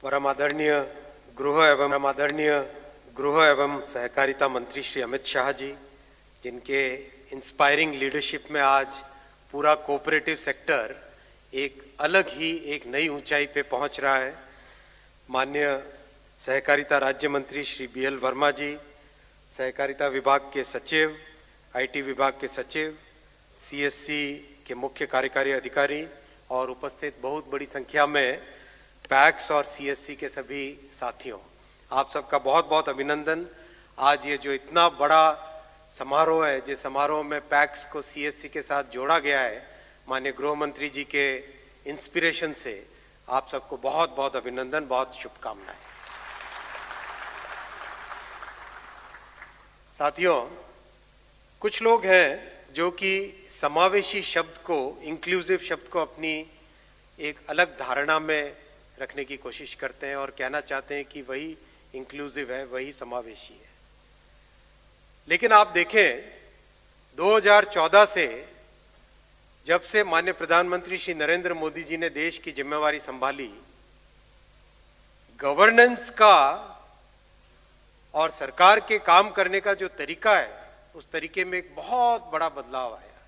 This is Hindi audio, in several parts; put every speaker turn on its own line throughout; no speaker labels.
परम आदरणीय गृह एवं सहकारिता मंत्री श्री अमित शाह जी, जिनके इंस्पायरिंग लीडरशिप में आज पूरा कोऑपरेटिव सेक्टर एक अलग ही एक नई ऊंचाई पे पहुंच रहा है। माननीय सहकारिता राज्य मंत्री श्री BL वर्मा जी, सहकारिता विभाग के सचिव, IT विभाग के सचिव, CSC के मुख्य कार्यकारी अधिकारी और उपस्थित बहुत बड़ी संख्या में पैक्स और CSC के सभी साथियों, आप सबका बहुत बहुत अभिनंदन। आज ये जो इतना बड़ा समारोह है, जिस समारोह में पैक्स को CSC के साथ जोड़ा गया है, माननीय गृह मंत्री जी के इंस्पिरेशन से आप सबको बहुत बहुत अभिनंदन, बहुत शुभकामनाएं। साथियों, कुछ लोग हैं जो कि समावेशी शब्द को, इंक्लूसिव शब्द को अपनी एक अलग धारणा में रखने की कोशिश करते हैं और कहना चाहते हैं कि वही इंक्लूसिव है, वही समावेशी है। लेकिन आप देखें 2014 से, जब से माननीय प्रधानमंत्री श्री नरेंद्र मोदी जी ने देश की जिम्मेवारी संभाली, गवर्नेंस का और सरकार के काम करने का जो तरीका है, उस तरीके में एक बहुत बड़ा बदलाव आया।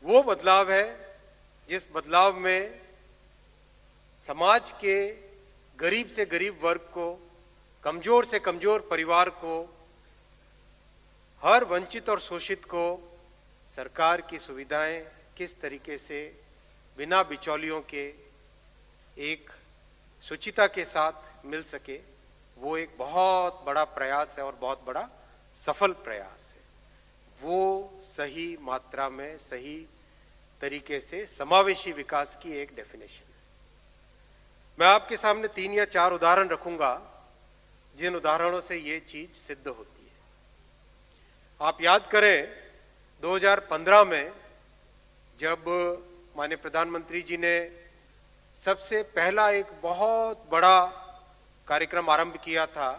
वो बदलाव है जिस बदलाव में समाज के गरीब से गरीब वर्ग को, कमजोर से कमजोर परिवार को, हर वंचित और शोषित को सरकार की सुविधाएं किस तरीके से बिना बिचौलियों के एक शुचिता के साथ मिल सके, वो एक बहुत बड़ा प्रयास है और बहुत बड़ा सफल प्रयास है। वो सही मात्रा में, सही तरीके से समावेशी विकास की एक डेफिनेशन है। मैं आपके सामने 3 या 4 उदाहरण रखूंगा, जिन उदाहरणों से ये चीज सिद्ध होती है। आप याद करें 2015 में जब माननीय प्रधानमंत्री जी ने सबसे पहला एक बहुत बड़ा कार्यक्रम आरंभ किया था,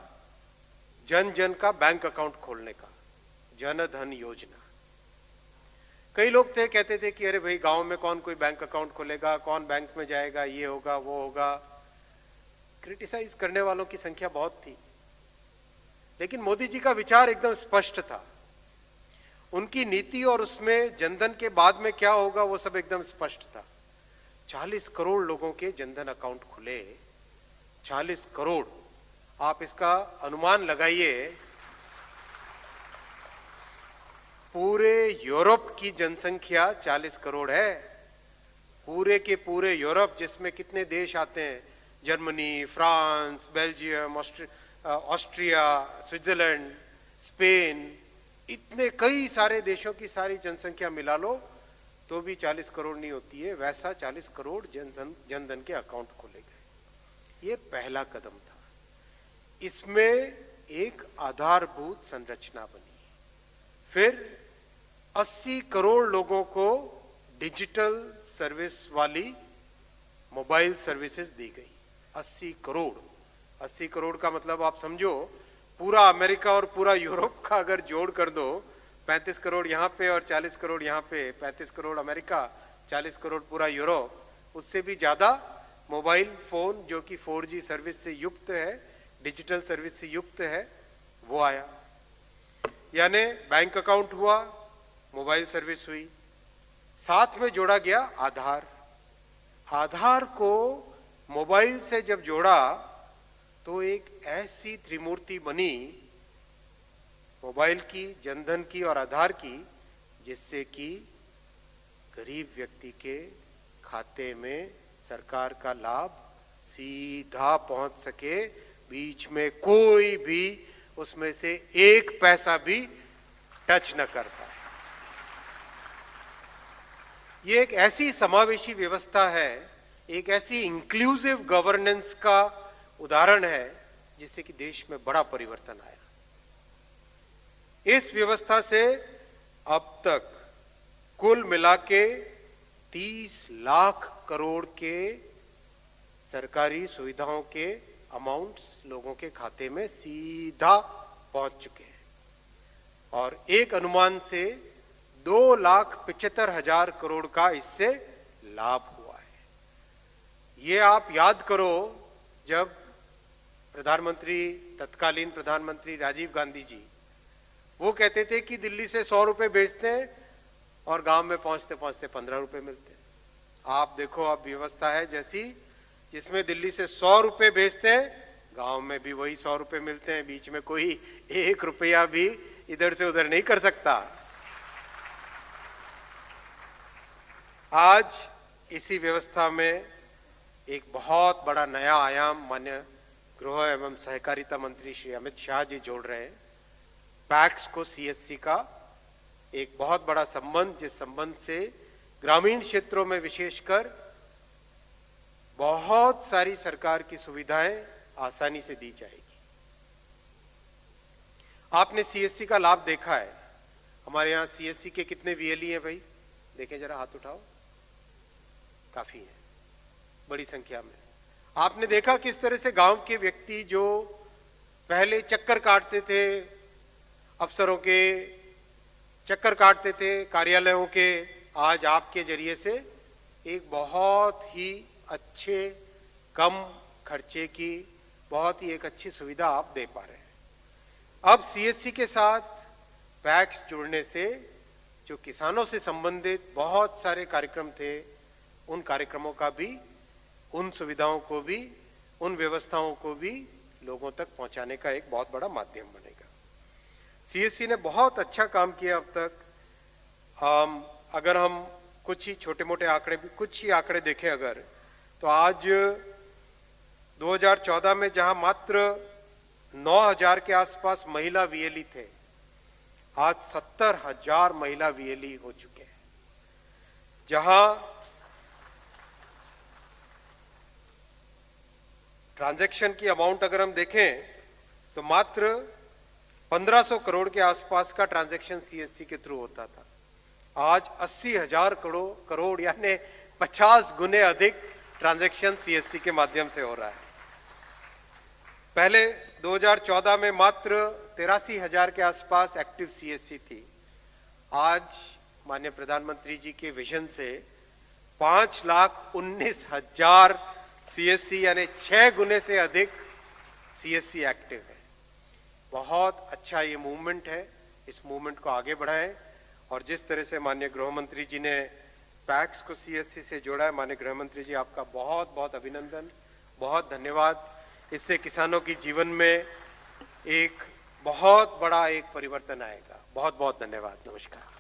जन जन का बैंक अकाउंट खोलने का, जन धन योजना। कई लोग थे, कहते थे कि अरे भाई गांव में कौन कोई बैंक अकाउंट खोलेगा, कौन बैंक में जाएगा, ये होगा वो होगा। क्रिटिसाइज करने वालों की संख्या बहुत थी, लेकिन मोदी जी का विचार एकदम स्पष्ट था। उनकी नीति और उसमें जनधन के बाद में क्या होगा वो सब एकदम स्पष्ट था। 40 करोड़ लोगों के जनधन अकाउंट खुले। 40 करोड़, आप इसका अनुमान लगाइए, पूरे यूरोप की जनसंख्या 40 करोड़ है। पूरे के पूरे यूरोप, जिसमें कितने देश आते हैं, Germany, France, Belgium, Austria, Switzerland, Spain, इतने कई सारे देशों की सारी जनसंख्या मिला लो तो भी 40 करोड़ नहीं होती है। वैसा 40 करोड़ जनधन के अकाउंट खोले गए। ये पहला कदम था। इसमें एक आधारभूत संरचना बनी। फिर 80 करोड़ लोगों को डिजिटल सर्विस वाली मोबाइल सर्विसेज दी गई। 80 करोड़ का मतलब आप समझो, पूरा अमेरिका और पूरा यूरोप का अगर जोड़ कर दो, 35 करोड़ यहाँ पे और 40 करोड़ यहाँ पे, 35 करोड़ अमेरिका, 40 करोड़ पूरा यूरोप, उससे भी ज्यादा मोबाइल फोन जो कि 4G सर्विस से युक्त है, डिजिटल सर्विस से युक्त है, वो आया। यानी बैंक अकाउंट हुआ, मोबाइल सर्विस हुई, साथ में जोड़ा गया आधार। आधार को मोबाइल से जब जोड़ा तो एक ऐसी त्रिमूर्ति बनी, मोबाइल की, जनधन की और आधार की, जिससे कि गरीब व्यक्ति के खाते में सरकार का लाभ सीधा पहुंच सके, बीच में कोई भी उसमें से एक पैसा भी टच न कर पाए। ये एक ऐसी समावेशी व्यवस्था है, एक ऐसी इंक्लूसिव गवर्नेंस का उदाहरण है, जिससे कि देश में बड़ा परिवर्तन आया। इस व्यवस्था से अब तक कुल मिला के 30 लाख करोड़ के सरकारी सुविधाओं के अमाउंट्स लोगों के खाते में सीधा पहुंच चुके हैं और एक अनुमान से 2,75,000 करोड़ का इससे लाभ हुआ है। ये आप याद करो, जब तत्कालीन प्रधानमंत्री राजीव गांधी जी वो कहते थे कि दिल्ली से 100 रुपए भेजते हैं और गांव में पहुंचते पहुंचते 15 रुपए मिलते हैं। आप देखो, अब व्यवस्था है जैसी, जिसमें दिल्ली से 100 रुपए भेजते हैं, गांव में भी वही 100 रुपए मिलते हैं, बीच में कोई 1 रुपया भी इधर से उधर नहीं कर सकता। आज इसी व्यवस्था में एक बहुत बड़ा नया आयाम माननीय गृह एवं सहकारिता मंत्री श्री अमित शाह जी जोड़ रहे हैं। पैक्स को सीएससी का एक बहुत बड़ा संबंध, जिस संबंध से ग्रामीण क्षेत्रों में विशेषकर बहुत सारी सरकार की सुविधाएं आसानी से दी जाएगी। आपने सीएससी का लाभ देखा है। हमारे यहां सीएससी के कितने वीएलई हैं भाई? देखें जरा, हाथ उठाओ। काफी है, बड़ी संख्या में। आपने देखा किस तरह से गांव के व्यक्ति जो पहले चक्कर काटते थे, अफसरों के चक्कर काटते थे, कार्यालयों के, आज आपके जरिए से एक बहुत ही अच्छे, कम खर्चे की बहुत ही एक अच्छी सुविधा आप दे पा रहे हैं। अब सीएससी के साथ पैक्स जुड़ने से जो किसानों से संबंधित बहुत सारे कार्यक्रम थे, उन कार्यक्रमों का भी, उन सुविधाओं को भी, उन व्यवस्थाओं को भी लोगों तक पहुंचाने का एक बहुत बड़ा माध्यम बनेगा। सीएससी ने बहुत अच्छा काम किया अब तक। अगर हम कुछ ही छोटे मोटे आंकड़े भी, कुछ ही आंकड़े देखें अगर, तो आज 2014 में जहां मात्र 9,000 के आसपास महिला वीएलई थे, आज 70,000 महिला वीएलई हो चुके हैं। जहां ट्रांजैक्शन की अमाउंट अगर हम देखें तो मात्र 1500 करोड़ के आसपास का ट्रांजैक्शन सीएससी के थ्रू होता था। आज 80,000 करोड़ यानी 50 गुने अधिक ट्रांजैक्शन सीएससी के माध्यम से हो रहा है। पहले 2014 में मात्र 83,000 के आसपास एक्टिव सीएससी थी। आज माननीय प्रधानमंत्री जी के विजन से 5,19,000 सीएससी यानी 6 गुने से अधिक सीएससी एक्टिव है। बहुत अच्छा ये मूवमेंट है। इस मूवमेंट को आगे बढ़ाएं। और जिस तरह से माननीय गृह मंत्री जी ने पैक्स को सीएससी से जोड़ा है, माननीय गृह मंत्री जी आपका बहुत बहुत अभिनंदन, बहुत धन्यवाद। इससे किसानों की जीवन में एक बहुत बड़ा एक परिवर्तन आएगा। बहुत बहुत धन्यवाद। नमस्कार।